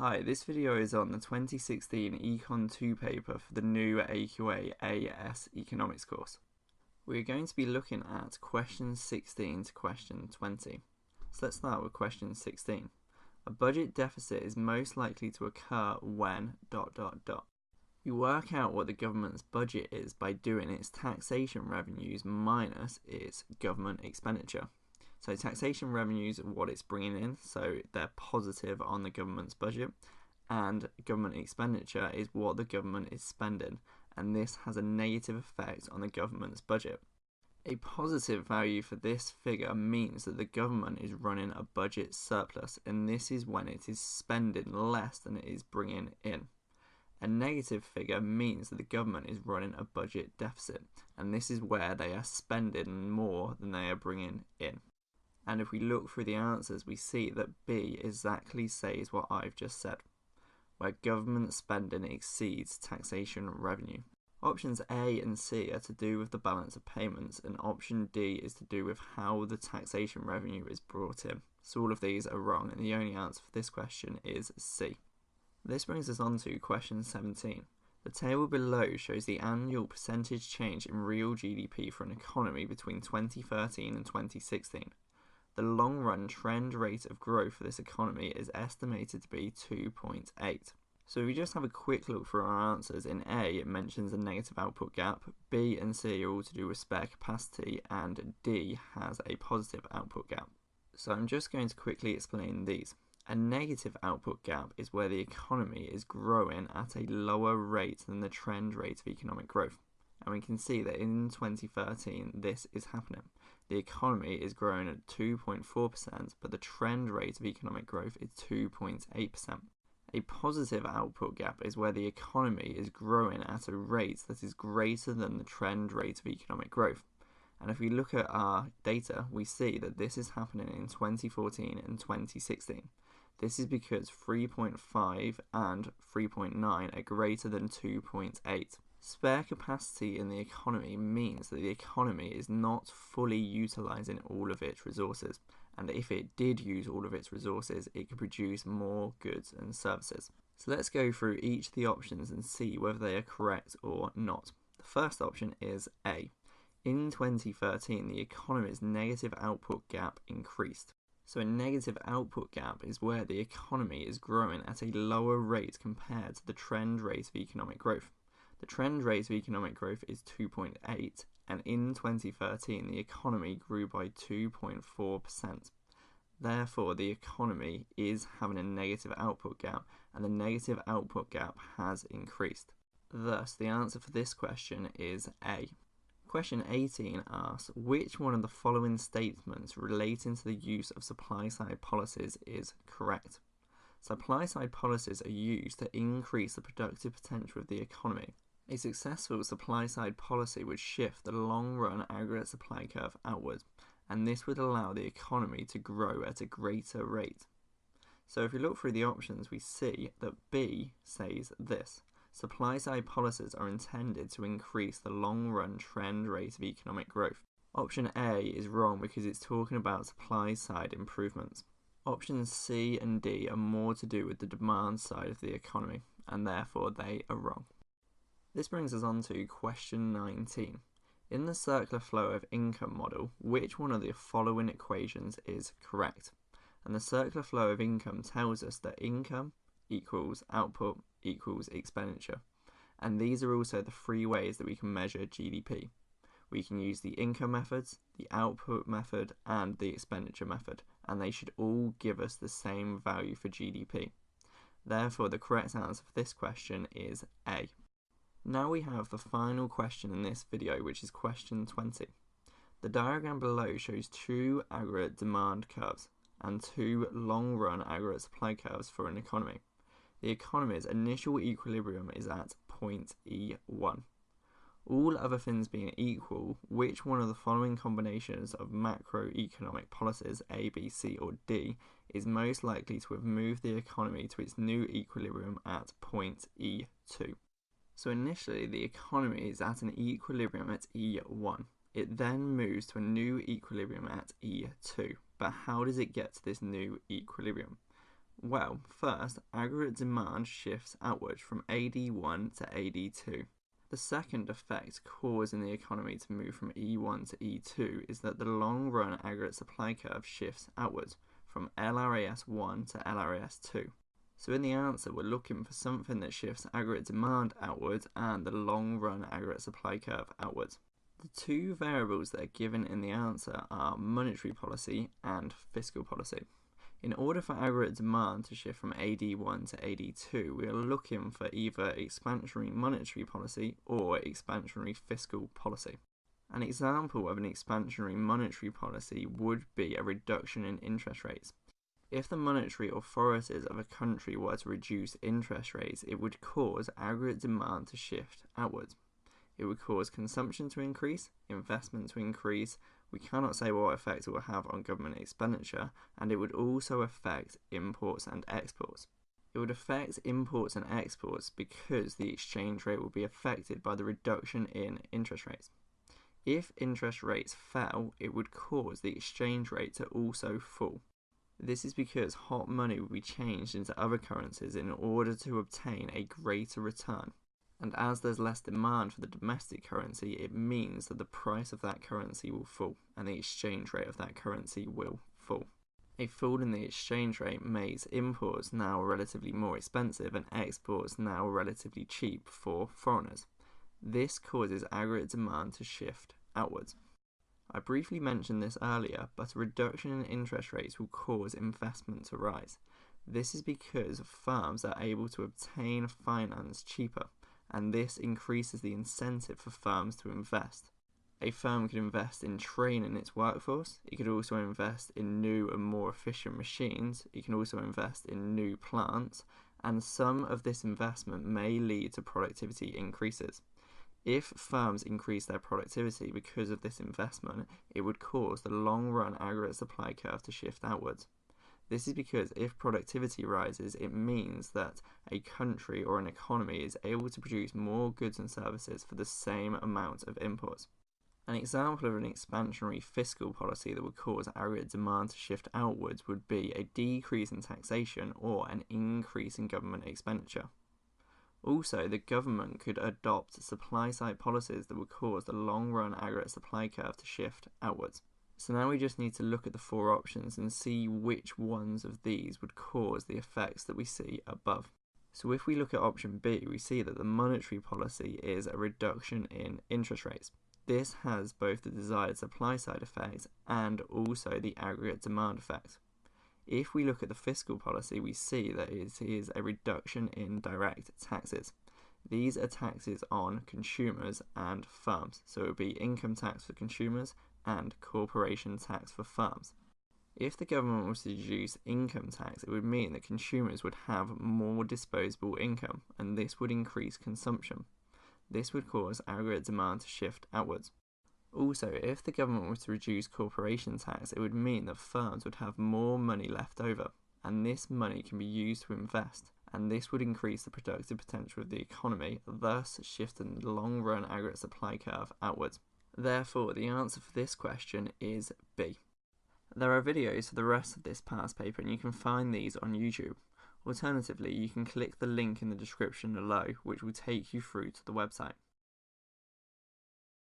Hi, this video is on the 2016 Econ 2 paper for the new AQA AS Economics course. We're going to be looking at questions 16 to question 20. So let's start with question 16. A budget deficit is most likely to occur when ... We work out what the government's budget is by doing its taxation revenues minus its government expenditure. So taxation revenues are what it's bringing in, so they're positive on the government's budget, and government expenditure is what the government is spending, and this has a negative effect on the government's budget. A positive value for this figure means that the government is running a budget surplus, and this is when it is spending less than it is bringing in. A negative figure means that the government is running a budget deficit, and this is where they are spending more than they are bringing in. And if we look through the answers, we see that B exactly says what I've just said, where government spending exceeds taxation revenue. Options A and C are to do with the balance of payments, and option D is to do with how the taxation revenue is brought in. So all of these are wrong, and the only answer for this question is C. This brings us on to question 17. The table below shows the annual percentage change in real GDP for an economy between 2013 and 2016. The long-run trend rate of growth for this economy is estimated to be 2.8. So if we just have a quick look through our answers, in A it mentions a negative output gap, B and C are all to do with spare capacity, and D has a positive output gap. So I'm just going to quickly explain these. A negative output gap is where the economy is growing at a lower rate than the trend rate of economic growth. And we can see that in 2013 this is happening. The economy is growing at 2.4%, but the trend rate of economic growth is 2.8%. A positive output gap is where the economy is growing at a rate that is greater than the trend rate of economic growth. And if we look at our data, we see that this is happening in 2014 and 2016. This is because 3.5 and 3.9 are greater than 2.8. Spare capacity in the economy means that the economy is not fully utilising all of its resources, and if it did use all of its resources, it could produce more goods and services. So let's go through each of the options and see whether they are correct or not. The first option is A. In 2013, the economy's negative output gap increased. So a negative output gap is where the economy is growing at a lower rate compared to the trend rate of economic growth. The trend rate of economic growth is 2.8, and in 2013 the economy grew by 2.4%. Therefore, the economy is having a negative output gap, and the negative output gap has increased. Thus, the answer for this question is A. Question 18 asks, which one of the following statements relating to the use of supply-side policies is correct? Supply-side policies are used to increase the productive potential of the economy. A successful supply-side policy would shift the long-run aggregate supply curve outward, and this would allow the economy to grow at a greater rate. So if we look through the options, we see that B says this. Supply-side policies are intended to increase the long-run trend rate of economic growth. Option A is wrong because it's talking about supply-side improvements. Options C and D are more to do with the demand side of the economy, and therefore they are wrong. This brings us on to question 19. In the circular flow of income model, which one of the following equations is correct? And the circular flow of income tells us that income equals output equals expenditure. And these are also the three ways that we can measure GDP. We can use the income methods, the output method, and the expenditure method, and they should all give us the same value for GDP. Therefore, the correct answer for this question is A. Now we have the final question in this video, which is question 20. The diagram below shows two aggregate demand curves and two long-run aggregate supply curves for an economy. The economy's initial equilibrium is at point E1. All other things being equal, which one of the following combinations of macroeconomic policies A, B, C or D is most likely to have moved the economy to its new equilibrium at point E2? So initially the economy is at an equilibrium at E1. It then moves to a new equilibrium at E2. But how does it get to this new equilibrium? Well, first, aggregate demand shifts outward from AD1 to AD2. The second effect causing the economy to move from E1 to E2 is that the long-run aggregate supply curve shifts outwards from LRAS1 to LRAS2. So in the answer, we're looking for something that shifts aggregate demand outwards and the long-run aggregate supply curve outwards. The two variables that are given in the answer are monetary policy and fiscal policy. In order for aggregate demand to shift from AD1 to AD2, we are looking for either expansionary monetary policy or expansionary fiscal policy. An example of an expansionary monetary policy would be a reduction in interest rates. If the monetary authorities of a country were to reduce interest rates, it would cause aggregate demand to shift outwards. It would cause consumption to increase, investment to increase. We cannot say what effect it will have on government expenditure, and it would also affect imports and exports. It would affect imports and exports because the exchange rate would be affected by the reduction in interest rates. If interest rates fell, it would cause the exchange rate to also fall. This is because hot money would be changed into other currencies in order to obtain a greater return. And as there's less demand for the domestic currency, it means that the price of that currency will fall and the exchange rate of that currency will fall. A fall in the exchange rate makes imports now relatively more expensive and exports now relatively cheap for foreigners. This causes aggregate demand to shift outwards. I briefly mentioned this earlier, but a reduction in interest rates will cause investment to rise. This is because firms are able to obtain finance cheaper, and this increases the incentive for firms to invest. A firm could invest in training its workforce, it could also invest in new and more efficient machines, it can also invest in new plants, and some of this investment may lead to productivity increases. If firms increase their productivity because of this investment, it would cause the long-run aggregate supply curve to shift outwards. This is because if productivity rises, it means that a country or an economy is able to produce more goods and services for the same amount of imports. An example of an expansionary fiscal policy that would cause aggregate demand to shift outwards would be a decrease in taxation or an increase in government expenditure. Also, the government could adopt supply-side policies that would cause the long-run aggregate supply curve to shift outwards. So now we just need to look at the four options and see which ones of these would cause the effects that we see above. So if we look at option B, we see that the monetary policy is a reduction in interest rates. This has both the desired supply side effect and also the aggregate demand effect. If we look at the fiscal policy, we see that it is a reduction in direct taxes. These are taxes on consumers and firms, so it would be income tax for consumers and corporation tax for firms. If the government was to reduce income tax, it would mean that consumers would have more disposable income, and this would increase consumption. This would cause aggregate demand to shift outwards. Also, if the government was to reduce corporation tax, it would mean that firms would have more money left over, and this money can be used to invest, and this would increase the productive potential of the economy, thus shifting the long-run aggregate supply curve outwards. Therefore, the answer for this question is B. There are videos for the rest of this past paper, and you can find these on YouTube. Alternatively, you can click the link in the description below, which will take you through to the website.